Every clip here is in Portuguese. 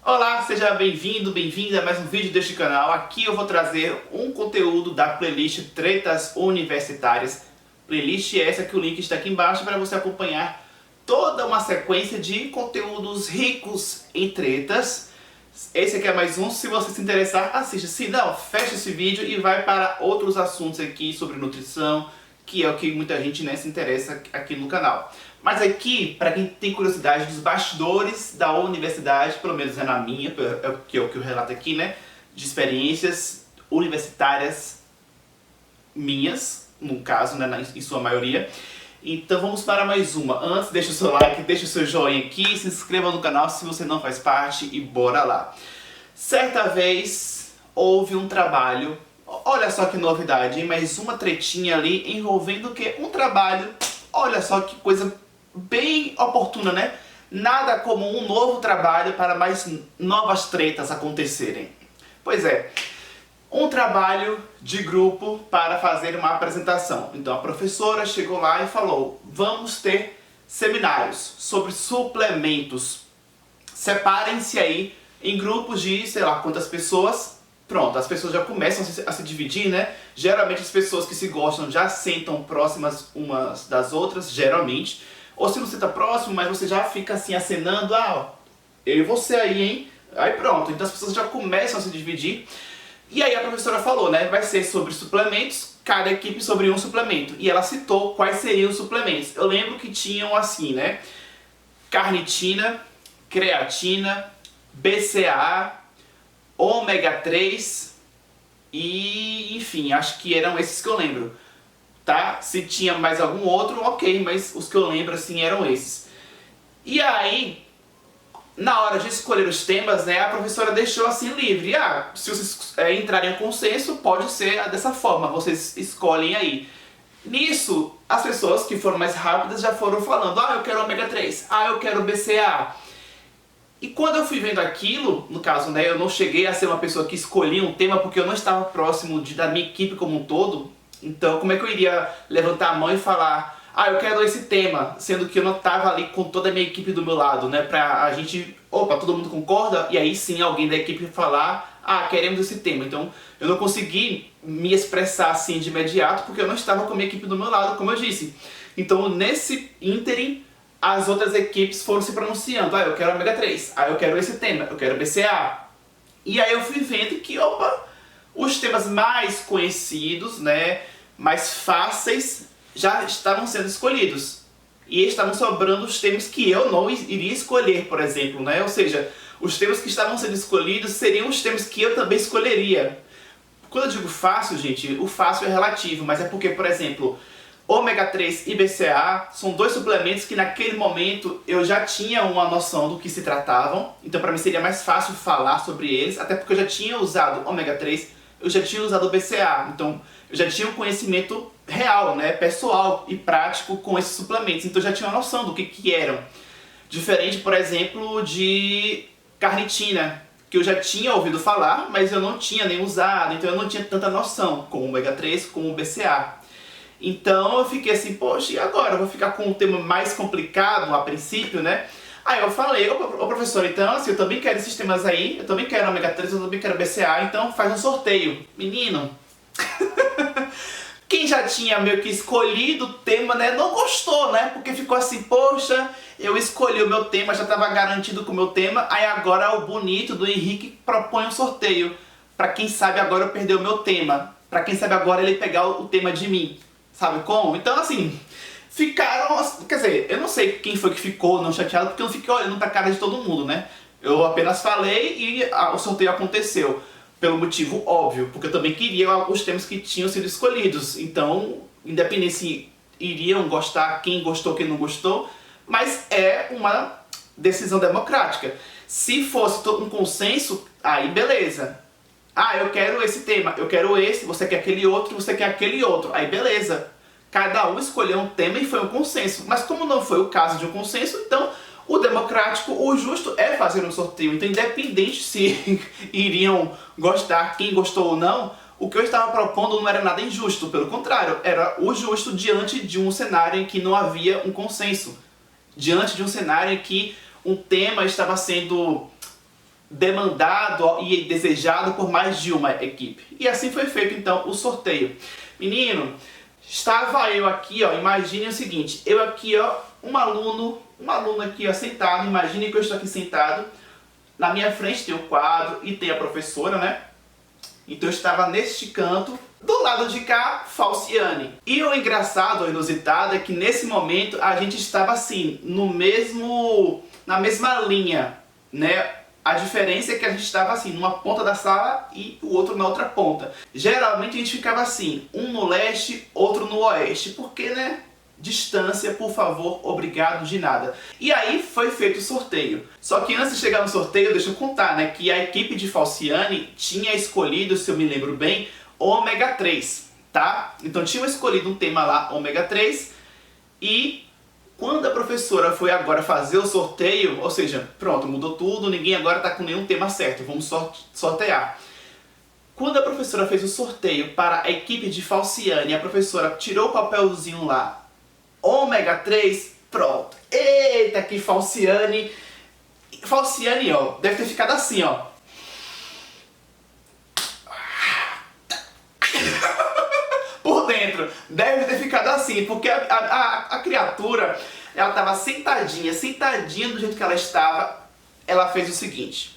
Olá, seja bem-vindo, bem-vinda a mais um vídeo deste canal. Aqui eu vou trazer um conteúdo da playlist Tretas Universitárias. Playlist essa que o link está aqui embaixo para você acompanhar toda uma sequência de conteúdos ricos em tretas. Esse aqui é mais um, se você se interessar, assista. Se não, fecha esse vídeo e vai para outros assuntos aqui sobre nutrição, que é o que muita gente se interessa aqui no canal. Mas aqui, para quem tem curiosidade dos bastidores da universidade, pelo menos é na minha, que é o que eu relato aqui, né? De experiências universitárias minhas, no caso, né, em sua maioria. Então vamos para mais uma. Antes, deixa o seu like, deixa o seu joinha aqui, se inscreva no canal se você não faz parte e bora lá. Certa vez houve um trabalho, olha só que novidade, hein? Mais uma tretinha ali envolvendo o quê? Um trabalho, olha só que coisa bem oportuna, né? Nada como um novo trabalho para mais novas tretas acontecerem. Pois é, um trabalho de grupo para fazer uma apresentação. Então a professora chegou lá e falou: vamos ter seminários sobre suplementos. Separem-se aí em grupos de sei lá quantas pessoas. Pronto, as pessoas já começam a se dividir, né? Geralmente as pessoas que se gostam já sentam próximas umas das outras, geralmente. Ou se não senta próximo, mas você já fica assim acenando, eu e você aí, hein? Aí pronto, então as pessoas já começam a se dividir. E aí a professora falou, né? Vai ser sobre suplementos, cada equipe sobre um suplemento. E ela citou quais seriam os suplementos. Eu lembro que tinham assim, né? Carnitina, creatina, BCAA, ômega 3 e enfim, acho que eram esses que eu lembro. Tá? Se tinha mais algum outro, ok, mas os que eu lembro assim eram esses. E aí, na hora de escolher os temas, né, a professora deixou assim livre. Se vocês entrarem em consenso, pode ser dessa forma, vocês escolhem aí. Nisso, as pessoas que foram mais rápidas já foram falando: eu quero ômega 3, eu quero BCAA. E quando eu fui vendo aquilo, no caso, né, eu não cheguei a ser uma pessoa que escolhia um tema porque eu não estava próximo da minha equipe como um todo. Então, como é que eu iria levantar a mão e falar: eu quero esse tema, sendo que eu não estava ali com toda a minha equipe do meu lado, né? Pra a gente, todo mundo concorda, e aí sim alguém da equipe falar: queremos esse tema. Então, eu não consegui me expressar assim de imediato porque eu não estava com a minha equipe do meu lado, como eu disse. Então, nesse ínterim, as outras equipes foram se pronunciando: eu quero ômega 3, eu quero esse tema, eu quero BCAA. E aí eu fui vendo que, os temas mais conhecidos, né, mais fáceis, já estavam sendo escolhidos. E estavam sobrando os temas que eu não iria escolher, por exemplo, né? Ou seja, os temas que estavam sendo escolhidos seriam os temas que eu também escolheria. Quando eu digo fácil, gente, o fácil é relativo, mas é porque, por exemplo, ômega 3 e BCAA são dois suplementos que naquele momento eu já tinha uma noção do que se tratavam. Então para mim seria mais fácil falar sobre eles, até porque eu já tinha usado ômega 3, eu já tinha usado o BCAA, então eu já tinha um conhecimento real, né, pessoal e prático com esses suplementos, então eu já tinha uma noção do que eram. Diferente, por exemplo, de carnitina, que eu já tinha ouvido falar, mas eu não tinha nem usado, então eu não tinha tanta noção com o ômega 3, com o BCAA. Então eu fiquei assim, poxa, e agora? Eu vou ficar com um tema mais complicado a princípio, né? Aí eu falei: ô professor, então assim, eu também quero esses temas aí, eu também quero ômega 3, eu também quero BCAA, então faz um sorteio. Menino, quem já tinha meio que escolhido o tema, né, não gostou, né? Porque ficou assim: poxa, eu escolhi o meu tema, já estava garantido com o meu tema, aí agora o bonito do Henrique propõe um sorteio. Pra quem sabe agora eu perder o meu tema, pra quem sabe agora ele pegar o tema de mim. Sabe como? Então assim, ficaram, quer dizer, eu não sei quem foi que ficou não chateado, porque eu não fiquei olhando pra cara de todo mundo, né? Eu apenas falei e o sorteio aconteceu. Pelo motivo óbvio, porque eu também queria os temas que tinham sido escolhidos. Então, independente se iriam gostar, quem gostou, quem não gostou, mas é uma decisão democrática. Se fosse um consenso, aí beleza. Eu quero esse tema, eu quero esse, você quer aquele outro, você quer aquele outro. Aí beleza. Cada um escolheu um tema e foi um consenso. Mas como não foi o caso de um consenso, então o democrático, o justo é fazer um sorteio. Então, independente se iriam gostar, quem gostou ou não, o que eu estava propondo não era nada injusto. Pelo contrário, era o justo diante de um cenário em que não havia um consenso. Diante de um cenário em que um tema estava sendo demandado e desejado por mais de uma equipe. E assim foi feito então o sorteio. Menino, estava eu aqui, ó, imagine o seguinte, eu aqui, ó, um aluno aqui, ó, sentado, imagine que eu estou aqui sentado, na minha frente tem o quadro e tem a professora, né? Então eu estava neste canto, do lado de cá, Falciane. E o engraçado, o inusitado, é que nesse momento a gente estava assim, na mesma linha, né? A diferença é que a gente estava assim, numa ponta da sala e o outro na outra ponta. Geralmente a gente ficava assim, um no leste, outro no oeste, porque, né? Distância, por favor, obrigado, de nada. E aí foi feito o sorteio. Só que antes de chegar no sorteio, deixa eu contar, né, que a equipe de Falciane tinha escolhido, se eu me lembro bem, ômega 3, tá? Então tinham escolhido um tema lá, ômega 3, e quando a professora foi agora fazer o sorteio, ou seja, pronto, mudou tudo, ninguém agora tá com nenhum tema certo, vamos sortear. Quando a professora fez o sorteio para a equipe de Falciane, a professora tirou o papelzinho lá, ômega 3, pronto. Eita, que Falciane, ó, deve ter ficado assim, ó. Por dentro, deve ter ficado assim, porque a criatura, ela estava sentadinha do jeito que ela estava, ela fez o seguinte.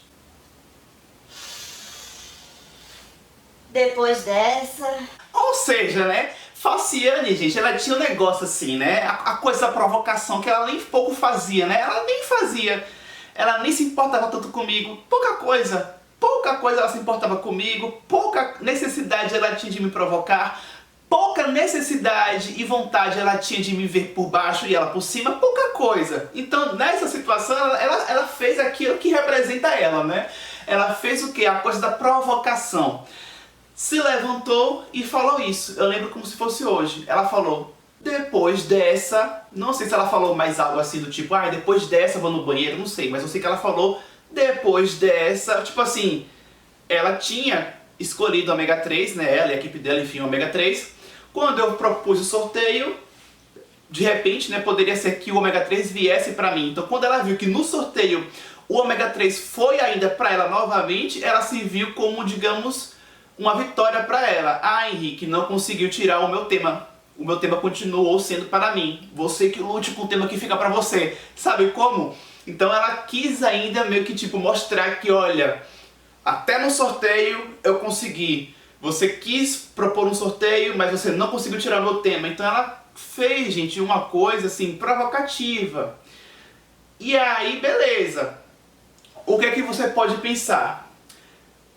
Depois dessa... Ou seja, né, Falciane, gente, ela tinha um negócio assim, né, a coisa da provocação que ela nem pouco fazia, né, ela nem se importava tanto comigo, pouca coisa ela se importava comigo, pouca necessidade ela tinha de me provocar, pouca necessidade e vontade ela tinha de me ver por baixo e ela por cima, pouca coisa. Então, nessa situação, ela fez aquilo que representa ela, né, ela fez o quê? A coisa da provocação. Se levantou e falou isso. Eu lembro como se fosse hoje. Ela falou, depois dessa... Não sei se ela falou mais algo assim do tipo, depois dessa eu vou no banheiro, não sei. Mas eu sei que ela falou, depois dessa... Tipo assim, ela tinha escolhido o ômega 3, né? Ela e a equipe dela, enfim, o ômega 3. Quando eu propus o sorteio, de repente, né, poderia ser que o ômega 3 viesse pra mim. Então, quando ela viu que no sorteio o ômega 3 foi ainda pra ela novamente, ela se viu como, digamos... uma vitória para ela. Henrique, não conseguiu tirar o meu tema. O meu tema continuou sendo para mim. Você que lute com o tema que fica para você. Sabe como? Então ela quis ainda meio que tipo mostrar que, olha, até no sorteio eu consegui. Você quis propor um sorteio, mas você não conseguiu tirar o meu tema. Então ela fez, gente, uma coisa assim provocativa. E aí, beleza. O que é que você pode pensar?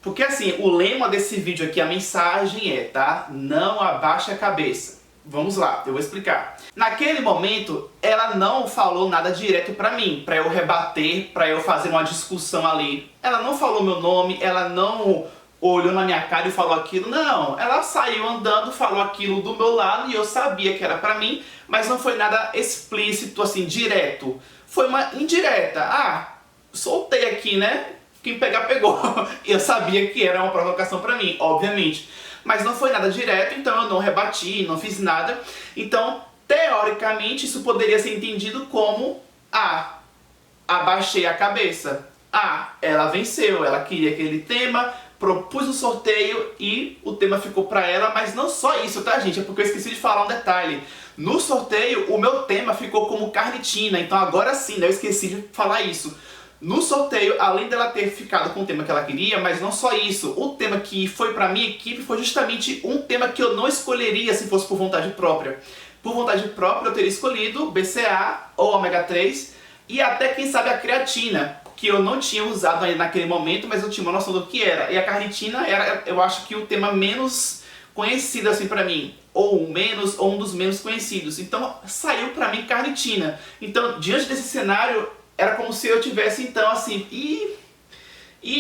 Porque assim, o lema desse vídeo aqui, a mensagem é, tá? Não abaixe a cabeça. Vamos lá, eu vou explicar. Naquele momento, ela não falou nada direto pra mim, pra eu rebater, pra eu fazer uma discussão ali. Ela não falou meu nome, ela não olhou na minha cara e falou aquilo. Não, ela saiu andando, falou aquilo do meu lado e eu sabia que era pra mim, mas não foi nada explícito, assim, direto. Foi uma indireta. Soltei aqui, né? Quem pegar, pegou. Eu sabia que era uma provocação pra mim, obviamente. Mas não foi nada direto, então eu não rebati, não fiz nada. Então, teoricamente, isso poderia ser entendido como abaixei a cabeça. Ela venceu, ela queria aquele tema, propus o sorteio e o tema ficou pra ela. Mas não só isso, tá, gente? É porque eu esqueci de falar um detalhe. No sorteio, o meu tema ficou como carnitina. Então agora sim, né, eu esqueci de falar isso. No sorteio, além dela ter ficado com o tema que ela queria, mas não só isso, o tema que foi pra minha equipe foi justamente um tema que eu não escolheria se fosse por vontade própria. Por vontade própria eu teria escolhido BCA ou ômega 3 e até quem sabe a creatina, que eu não tinha usado ainda naquele momento, mas eu tinha uma noção do que era. E a carnitina era, eu acho que o tema menos conhecido assim pra mim, ou um dos menos conhecidos. Então saiu pra mim carnitina. Então, diante desse cenário, era como se eu tivesse, então, assim,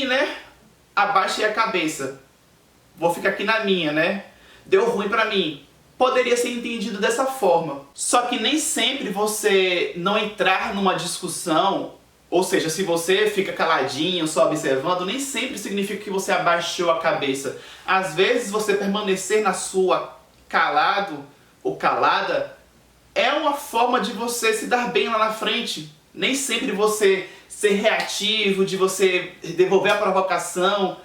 né, abaixei a cabeça. Vou ficar aqui na minha, né? Deu ruim pra mim. Poderia ser entendido dessa forma. Só que nem sempre você não entrar numa discussão, ou seja, se você fica caladinho, só observando, nem sempre significa que você abaixou a cabeça. Às vezes você permanecer na sua calado ou calada é uma forma de você se dar bem lá na frente. Nem sempre você ser reativo, de você devolver a provocação,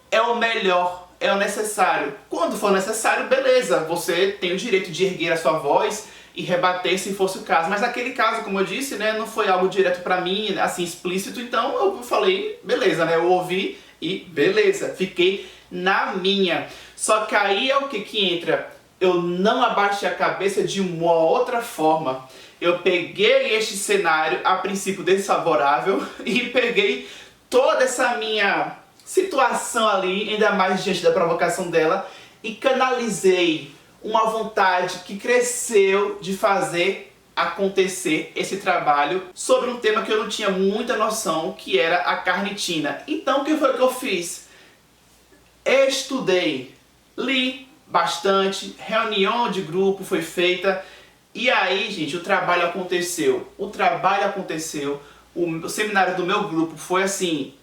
é o melhor, é o necessário. Quando for necessário, beleza, você tem o direito de erguer a sua voz e rebater se fosse o caso. Mas naquele caso, como eu disse, né, não foi algo direto pra mim, assim, explícito, então eu falei, beleza, né, eu ouvi e beleza, fiquei na minha. Só que aí é o que entra, eu não abaixei a cabeça de uma outra forma. Eu peguei este cenário, a princípio desfavorável, e peguei toda essa minha situação ali, ainda mais diante da provocação dela, e canalizei uma vontade que cresceu de fazer acontecer esse trabalho sobre um tema que eu não tinha muita noção, que era a carnitina. Então o que foi que eu fiz? Estudei, li bastante, reunião de grupo foi feita, e aí, gente, o trabalho aconteceu. O seminário do meu grupo foi assim,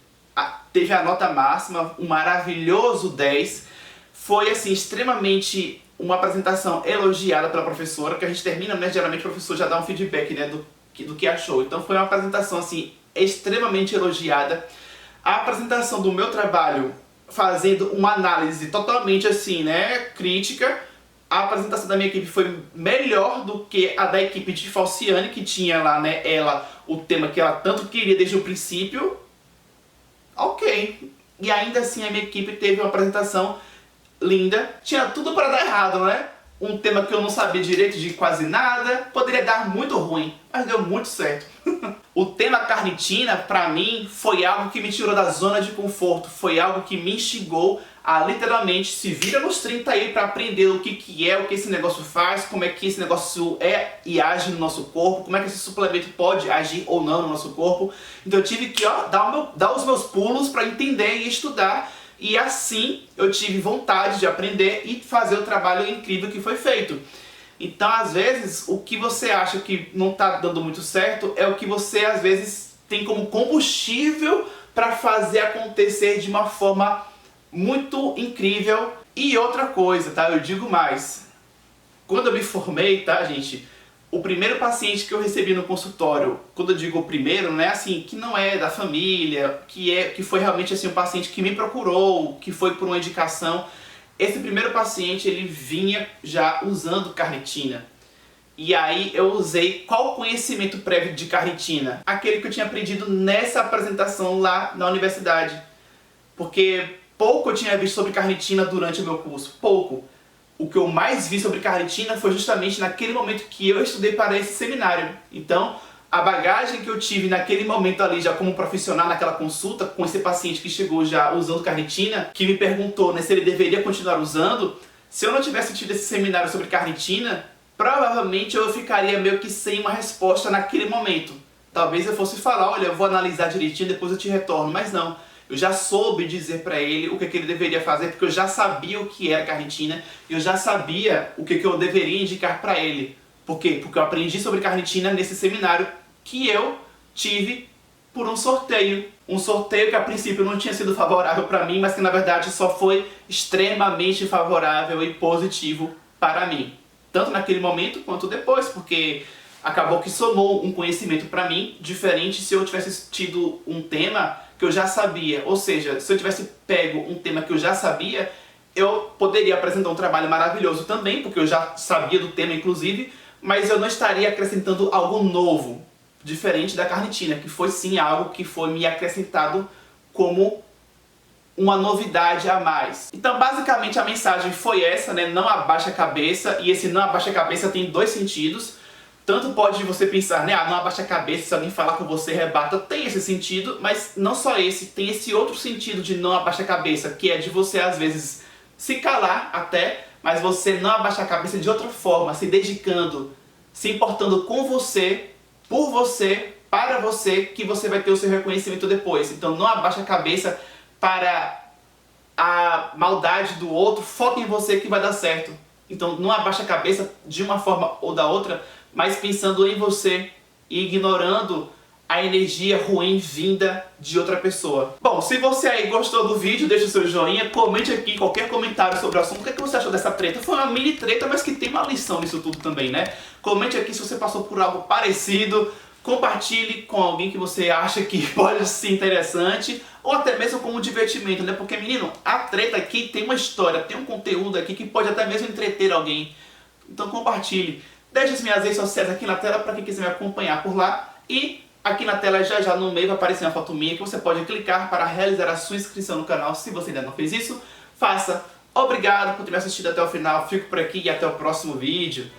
teve a nota máxima, um maravilhoso 10. Foi assim, extremamente uma apresentação elogiada pela professora, que a gente termina, né? Geralmente o professor já dá um feedback, né, do que achou. Então foi uma apresentação assim, extremamente elogiada. A apresentação do meu trabalho, fazendo uma análise totalmente assim, né, crítica. A apresentação da minha equipe foi melhor do que a da equipe de Falciane, que tinha lá, né, o tema que ela tanto queria desde o princípio. Ok. E ainda assim a minha equipe teve uma apresentação linda. Tinha tudo para dar errado, né? Um tema que eu não sabia direito de quase nada. Poderia dar muito ruim, mas deu muito certo. O tema carnitina, pra mim, foi algo que me tirou da zona de conforto. Foi algo que me instigou a literalmente se vira nos 30 aí pra aprender o que é, o que esse negócio faz, como é que esse negócio é e age no nosso corpo, como é que esse suplemento pode agir ou não no nosso corpo. Então eu tive que dar os meus pulos pra entender e estudar. E assim eu tive vontade de aprender e fazer o trabalho incrível que foi feito. Então, às vezes, o que você acha que não está dando muito certo é o que você, às vezes, tem como combustível para fazer acontecer de uma forma muito incrível. E outra coisa, tá? Eu digo mais. Quando eu me formei, tá, gente? O primeiro paciente que eu recebi no consultório, quando eu digo o primeiro, né, assim, que não é da família, que foi realmente assim um paciente que me procurou, que foi por uma indicação. Esse primeiro paciente, ele vinha já usando carnitina. E aí eu usei qual conhecimento prévio de carnitina? Aquele que eu tinha aprendido nessa apresentação lá na universidade. Porque pouco eu tinha visto sobre carnitina durante o meu curso, pouco. O que eu mais vi sobre carnitina foi justamente naquele momento que eu estudei para esse seminário. Então, a bagagem que eu tive naquele momento ali, já como profissional naquela consulta, com esse paciente que chegou já usando carnitina, que me perguntou, né, se ele deveria continuar usando, se eu não tivesse tido esse seminário sobre carnitina, provavelmente eu ficaria meio que sem uma resposta naquele momento. Talvez eu fosse falar, olha, eu vou analisar direitinho, depois eu te retorno, mas não. Eu já soube dizer pra ele o que ele deveria fazer, porque eu já sabia o que era carnitina, eu já sabia o que eu deveria indicar pra ele. Por quê? Porque eu aprendi sobre carnitina nesse seminário que eu tive por um sorteio. Um sorteio que a princípio não tinha sido favorável para mim, mas que na verdade só foi extremamente favorável e positivo para mim. Tanto naquele momento quanto depois, porque acabou que somou um conhecimento para mim, diferente se eu tivesse tido um tema que eu já sabia. Ou seja, se eu tivesse pego um tema que eu já sabia, eu poderia apresentar um trabalho maravilhoso também, porque eu já sabia do tema inclusive, mas eu não estaria acrescentando algo novo, diferente da carnitina, que foi sim algo que foi me acrescentado como uma novidade a mais. Então basicamente a mensagem foi essa, né? Não abaixa a cabeça, e esse não abaixa a cabeça tem dois sentidos. Tanto pode você pensar, né, não abaixa a cabeça, se alguém falar com você, rebata, tem esse sentido, mas não só esse, tem esse outro sentido de não abaixa a cabeça, que é de você às vezes se calar até, mas você não abaixa a cabeça de outra forma, se dedicando, se importando com você, por você, para você, que você vai ter o seu reconhecimento depois. Então não abaixa a cabeça para a maldade do outro, foca em você que vai dar certo. Então não abaixa a cabeça de uma forma ou da outra, mas pensando em você e ignorando a energia ruim vinda de outra pessoa. Bom, se você aí gostou do vídeo, deixa o seu joinha, comente aqui qualquer comentário sobre o assunto. O que você achou dessa treta? Foi uma mini treta, mas que tem uma lição nisso tudo também, né? Comente aqui se você passou por algo parecido. Compartilhe com alguém que você acha que pode ser interessante, ou até mesmo como divertimento, né? Porque, menino, a treta aqui tem uma história, tem um conteúdo aqui que pode até mesmo entreter alguém. Então compartilhe. Deixe as minhas redes sociais aqui na tela para quem quiser me acompanhar por lá. E aqui na tela já no meio vai aparecer uma foto minha que você pode clicar para realizar a sua inscrição no canal. Se você ainda não fez isso, faça. Obrigado por ter me assistido até o final. Fico por aqui e até o próximo vídeo.